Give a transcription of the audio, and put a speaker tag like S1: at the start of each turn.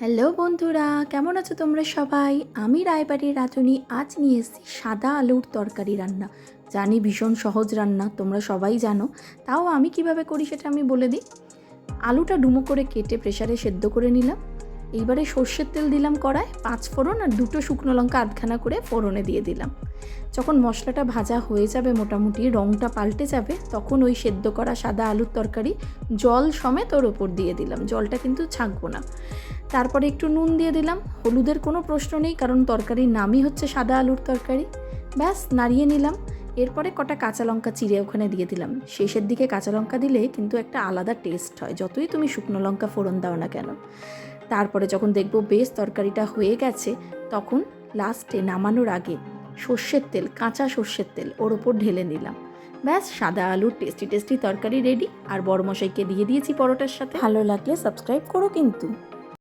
S1: Hello বন্ধুরা, কেমন আছো তোমরা সবাই? আমি রায়বাড়ির রাঁধুনি আজ নিয়ে এসেছি সাদা আলুর তরকারি রান্না। জানি ভীষণ সহজ রান্না, তোমরা সবাই জানো। তাও আমি কিভাবে করি সেটা আমি বলে দিই। আলুটা ডুমো করে কেটে প্রেসারে সেদ্ধ করে নিলাম। এইবারে সর্ষের তেল দিলাম কড়ায়, 5 ফোড়ন আর 2টো শুকনো লঙ্কা আধখানা করে ফোড়নে দিয়ে দিলাম। যখন মশলাটা ভাজা হয়ে যাবে, মোটামুটি রঙটা পাল্টে যাবে, তখন ওই সেদ্ধ করা সাদা আলুর তরকারি জল সমেত ওর ওপর দিয়ে দিলাম। জলটা কিন্তু ছাঁকবো না। তারপরে একটু নুন দিয়ে দিলাম। হলুদের কোনো প্রশ্ন নেই, কারণ তরকারির নামই হচ্ছে সাদা আলুর তরকারি। ব্যাস নাড়িয়ে নিলাম। এরপরে কটা কাঁচা লঙ্কা চিড়ে ওখানে দিয়ে দিলাম। শেষের দিকে কাঁচা লঙ্কা দিলে কিন্তু একটা আলাদা টেস্ট হয়, যতই তুমি শুকনো লঙ্কা ফোড়ন দাও না কেন। তারপরে যখন দেখবো বেশ তরকারিটা হয়ে গেছে, তখন লাস্টে নামানোর আগে সর্ষের তেল, কাঁচা সর্ষের তেল ওর ওপর ঢেলে নিলাম। ব্যাস সাদা আলুর টেস্টি টেস্টি তরকারি রেডি। আর বড়মশাইকে দিয়ে দিয়েছি পরোটার সাথে। ভালো লাগলে সাবস্ক্রাইব করো কিন্তু।